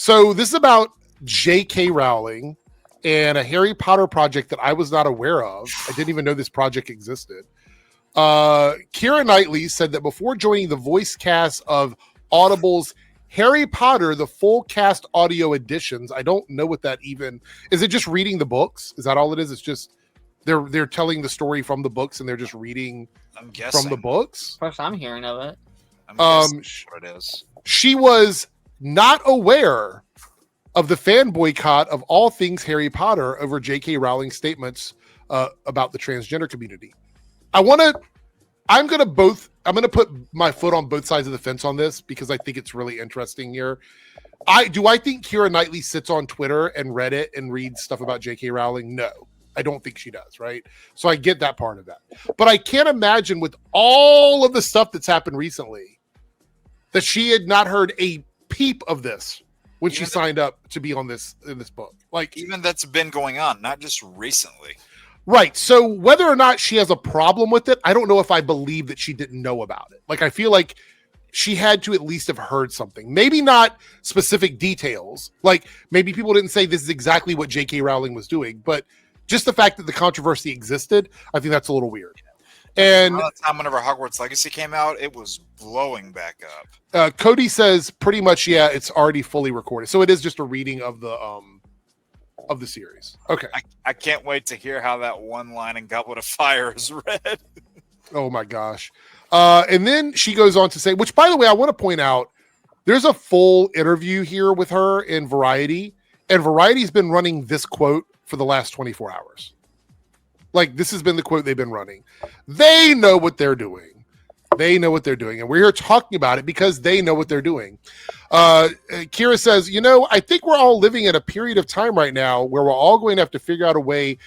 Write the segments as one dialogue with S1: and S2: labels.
S1: So this is about J.K. Rowling and a Harry Potter project that I was not aware of. I didn't even know this project existed. Keira Knightley said that before joining the voice cast of Audible's Harry Potter, the full cast audio editions. I don't know what that even is. It just reading the books? Is that all it is? It's just they're telling the story from the books and they're just reading from the books.
S2: First I'm hearing of it.
S3: I'm guessing what it is.
S1: She was not aware of the fan boycott of all things Harry Potter over J.K. Rowling's statements about the transgender community. I'm going to put my foot on both sides of the fence on this because I think it's really interesting here. I think Keira Knightley sits on Twitter and Reddit and reads stuff about J.K. Rowling? No, I don't think she does, right? So I get that part of that. But I can't imagine with all of the stuff that's happened recently that she had not heard a peep of this when she signed up to be on this in this book. Like,
S3: even that's been going on, not just recently.
S1: Right. So whether or not she has a problem with it, I don't know if I believe that she didn't know about it. Like, I feel like she had to at least have heard something. Maybe not specific details. Like, maybe people didn't say this is exactly what J.K. Rowling was doing, but just the fact that the controversy existed, I think that's a little weird. And
S3: around the time whenever Hogwarts Legacy came out, it was blowing back up.
S1: Cody says pretty much, yeah, it's already fully recorded. So it is just a reading of the series. Okay.
S3: I can't wait to hear how that one line in Goblet of Fire is read.
S1: Oh my gosh. And then she goes on to say, which by the way, I want to point out, there's a full interview here with her in Variety, and Variety's been running this quote for the last 24 hours. Like, this has been the quote they've been running. They know what they're doing. They know what they're doing. And we're here talking about it because they know what they're doing. Kira says, I think we're all living at a period of time right now where we're all going to have to figure out a way,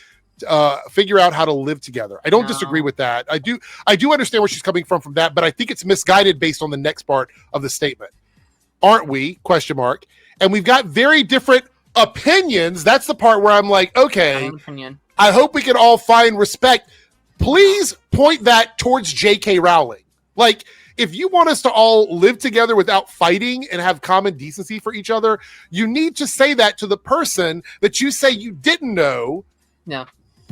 S1: figure out how to live together. I don't disagree with that. I do understand where she's coming from that, but I think it's misguided based on the next part of the statement. Aren't we? ? And we've got very different opinions. That's the part where I'm like, okay, I hope we can all find respect. Please point that towards J.K. Rowling. Like, if you want us to all live together without fighting and have common decency for each other, you need to say that to the person that you say you didn't know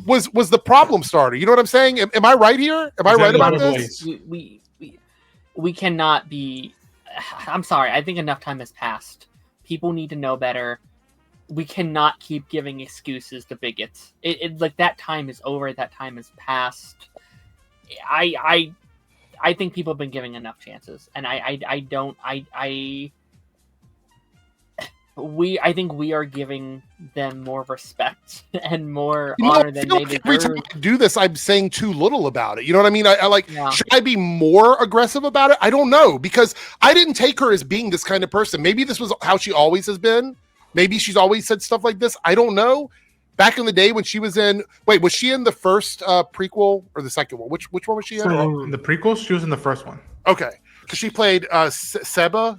S1: was the problem starter. You know what I'm saying? Am I right here? Am I right about this?
S2: We cannot be... I'm sorry. I think enough time has passed. People need to know better. We cannot keep giving excuses to bigots. Like, that time is over. That time is past. I think people have been giving enough chances, and I think we are giving them more respect and more honor than they deserve.
S1: Every time I do this, I'm saying too little about it. You know what I mean? Should I be more aggressive about it? I don't know, because I didn't take her as being this kind of person. Maybe this was how she always has been. Maybe she's always said stuff like this. I don't know. Back in the day when she was in... Wait, was she in the first prequel or the second one? Which one was she in?
S4: In the prequel, she was in the first one.
S1: Okay. Because she played Cebu,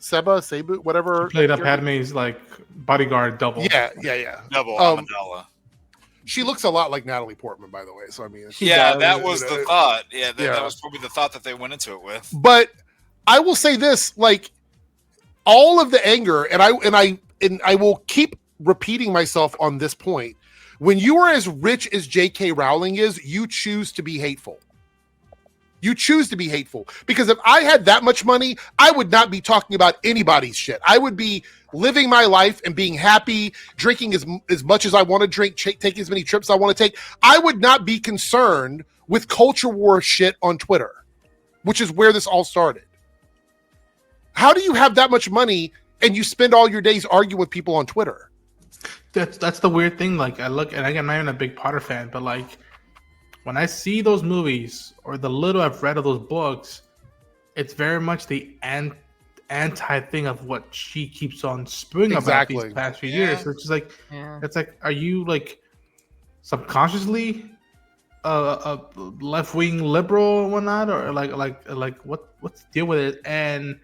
S1: whatever.
S4: She played Padme's, bodyguard double.
S1: Yeah.
S3: Double Amidala.
S1: She looks a lot like Natalie Portman, by the way. So, I mean...
S3: that was the thought. That was probably the thought that they went into it with.
S1: But I will say this, all of the anger, and I will keep repeating myself on this point. When you are as rich as J.K. Rowling is, you choose to be hateful. You choose to be hateful. Because if I had that much money, I would not be talking about anybody's shit. I would be living my life and being happy, drinking as much as I want to drink, taking as many trips I want to take. I would not be concerned with culture war shit on Twitter, which is where this all started. How do you have that much money and you spend all your days arguing with people on Twitter?
S4: That's the weird thing. I look, and I'm not even a big Potter fan, but when I see those movies or the little I've read of those books, it's very much the anti thing of what she keeps on spewing about these past few years. So it's just it's are you subconsciously a left wing liberal or whatnot, or what's the deal with it? And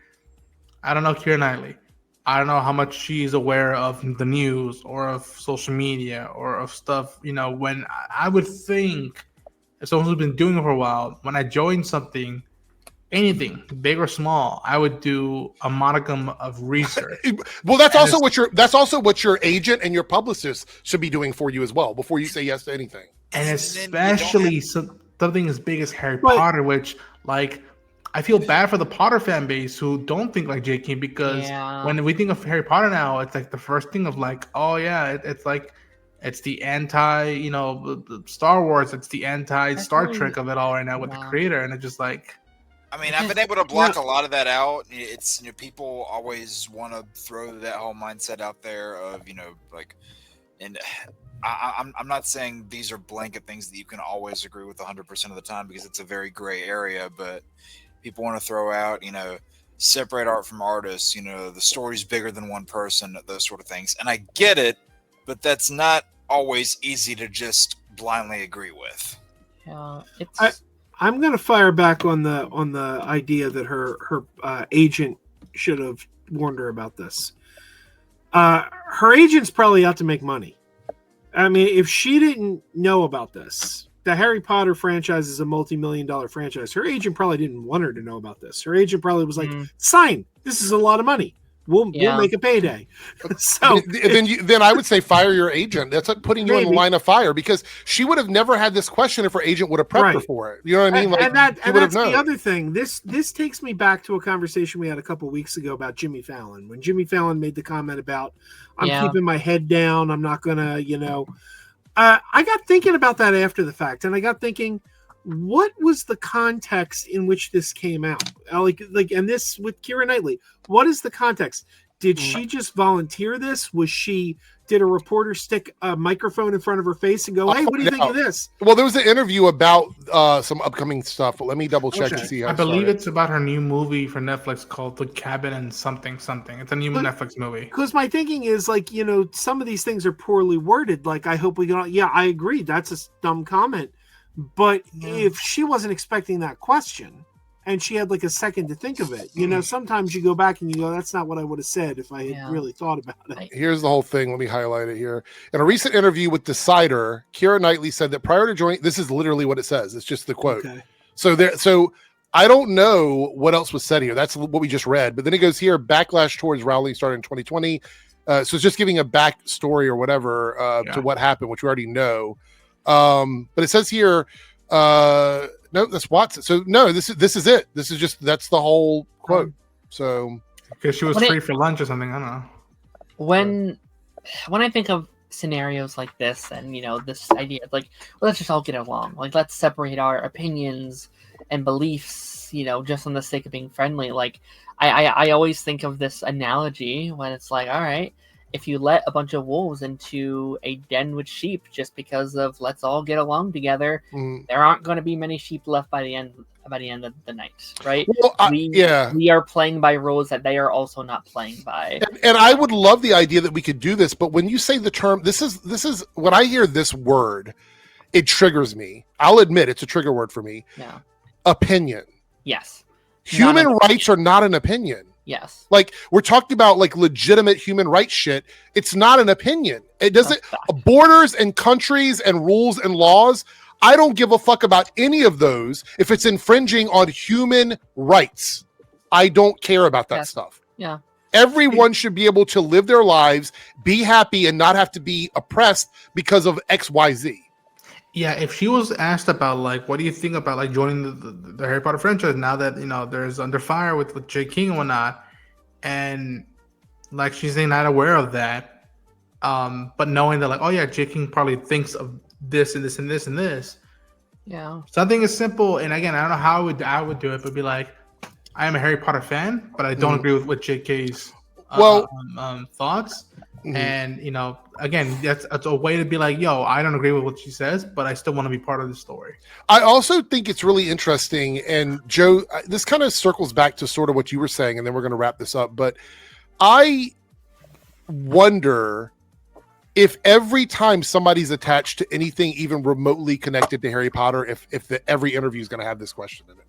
S4: I don't know, Keira Knightley. I don't know how much she's aware of the news or of social media or of stuff, when I would think, as someone who's been doing it for a while, when I join something, anything, big or small, I would do a modicum of research.
S1: Well, that's also what your agent and your publicist should be doing for you as well before you say yes to anything.
S4: And especially something as big as Harry Potter, which like I feel bad for the Potter fan base who don't think like J.K. because when we think of Harry Potter now, it's like the first thing of like, oh yeah, it's like it's the anti, the Star Wars, it's the anti Star Trek of it all right now with the creator, and it's just like.
S3: I mean, I've been able to block a lot of that out. It's people always want to throw that whole mindset out there of like, and I'm not saying these are blanket things that you can always agree with 100% of the time because it's a very gray area, but people want to throw out, separate art from artists, the story's bigger than one person, those sort of things. And I get it, but that's not always easy to just blindly agree with.
S2: Yeah,
S5: I'm going to fire back on the idea that her agent should have warned her about this. Her agent's probably out to make money. I mean, if she didn't know about this, the Harry Potter franchise is a multi-million-dollar franchise. Her agent probably didn't want her to know about this. Her agent probably was like, sign. This is a lot of money. We'll make a payday. So
S1: then I would say fire your agent. That's like putting you in the line of fire because she would have never had this question if her agent would have prepped her for it. You know what I mean?
S5: And that's the other thing. This takes me back to a conversation we had a couple of weeks ago about Jimmy Fallon. When Jimmy Fallon made the comment about, I'm keeping my head down. I'm not going to, I got thinking about that after the fact. And I got thinking, what was the context in which this came out? And this with Keira Knightley, what is the context? Did she just volunteer this? Did a reporter stick a microphone in front of her face and go, hey, what do you think of this?
S1: Well, there was an interview about some upcoming stuff, but let me double check to see how
S4: I believe it's about her new movie for Netflix called The Cabin and something. It's a new Netflix movie.
S5: Because my thinking is some of these things are poorly worded. Like, I hope we can, I agree. That's a dumb comment. But if she wasn't expecting that question and she had like a second to think of it, sometimes you go back and you go, that's not what I would have said if I had really thought about it.
S1: Here's the whole thing. Let me highlight it here. In a recent interview with Decider, Keira Knightley said that prior to joining, this is literally what it says. It's just the quote. Okay. So I don't know what else was said here. That's what we just read. But then it goes here, backlash towards Rowling started in 2020. So it's just giving a backstory or whatever to what happened, which we already know. But it says here, no, that's Watson. So no, this is it. This is that's the whole quote. So
S4: because she was free for lunch or something. I don't know.
S2: When I think of scenarios like this, and this idea of like, well, let's just all get along. Like, let's separate our opinions and beliefs. Just on the sake of being friendly. Like, I always think of this analogy when it's like, all right, if you let a bunch of wolves into a den with sheep just because of let's all get along together, there aren't going to be many sheep left by the end of the night, right?
S1: Well,
S2: we are playing by rules that they are also not playing by.
S1: And I would love the idea that we could do this, but when you say the term, this is when I hear this word, it triggers me. I'll admit it's a trigger word for me.
S2: Yeah.
S1: Opinion.
S2: Yes.
S1: Human rights are not an opinion.
S2: Yes.
S1: Like, we're talking about like legitimate human rights shit. It's not an opinion. It doesn't borders and countries and rules and laws. I don't give a fuck about any of those if it's infringing on human rights. I don't care about that stuff.
S2: Yeah.
S1: Everyone should be able to live their lives, be happy, and not have to be oppressed because of XYZ.
S4: Yeah, if she was asked about like, what do you think about like joining the Harry Potter franchise now that there's under fire with J. King and whatnot, and like she's not aware of that, but knowing that like, oh yeah, J. King probably thinks of this and this and this and this.
S2: Yeah,
S4: something as simple, and again, I don't know how I would do it, but be like, I am a Harry Potter fan, but I don't agree with J.K.'s thoughts. Mm-hmm. And again, that's a way to be like, yo, I don't agree with what she says, but I still want to be part of the story.
S1: I also think it's really interesting, and Joe, this kind of circles back to sort of what you were saying, and then we're going to wrap this up. But I wonder if every time somebody's attached to anything even remotely connected to Harry Potter, if every interview is going to have this question in it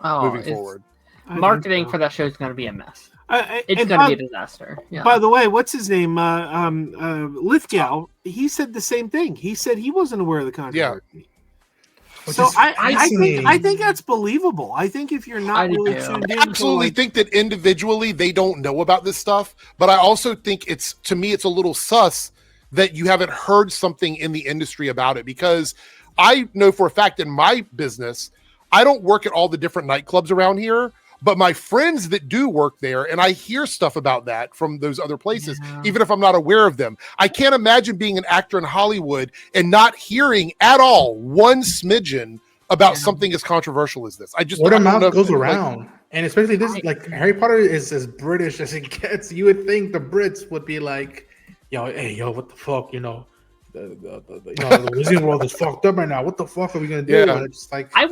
S1: now, moving forward.
S2: Marketing for that show is going to be a mess. It's going to be a disaster. Yeah.
S5: By the way, what's his name? Lithgow. He said the same thing. He said he wasn't aware of the controversy.
S1: Yeah.
S5: So I think that's believable. I think if you're not really tuned in,
S1: I absolutely think that individually they don't know about this stuff, but I also think it's a little sus that you haven't heard something in the industry about it, because I know for a fact in my business, I don't work at all the different nightclubs around here, but my friends that do work there, and I hear stuff about that from those other places, even if I'm not aware of them. I can't imagine being an actor in Hollywood and not hearing at all one smidgen about something as controversial as this. I just
S4: word of mouth goes around, and especially this, like Harry Potter is as British as it gets. You would think the Brits would be like, yo, what the fuck, the Wizarding World is fucked up right now. What the fuck are we gonna do?
S1: Yeah.
S4: It's like
S2: I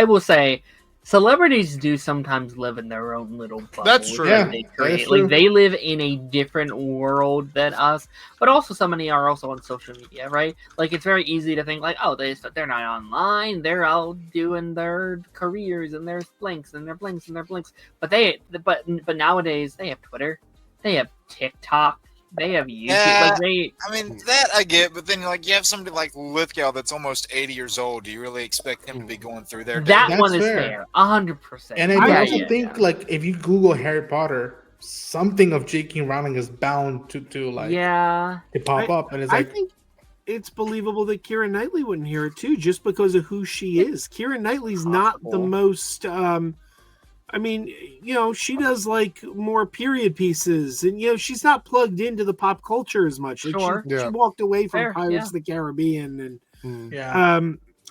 S2: will say, celebrities do sometimes live in their own little bubble.
S1: That's true.
S2: They create. Like they live in a different world than us, but also so many are also on social media, right? Like it's very easy to think like, oh, they're not online. They're all doing their careers and their blinks and their blinks and their blinks. But nowadays they have Twitter, they have TikTok. They have YouTube.
S3: Yeah,
S2: I
S3: mean, that I get, but then you have somebody like Lithgow that's almost 80 years old. Do you really expect him to be going through there?
S2: That one is fair, 100%.
S4: And I also think like if you Google Harry Potter, something of J.K. Rowling is bound to pop up, and it's like
S5: I think it's believable that Keira Knightley wouldn't hear it too, just because of who she is. Keira Knightley's not the most. I mean, she does like more period pieces, and she's not plugged into the pop culture as much. Like, she walked away from Pirates of the Caribbean, and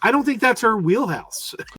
S5: I don't think that's her wheelhouse.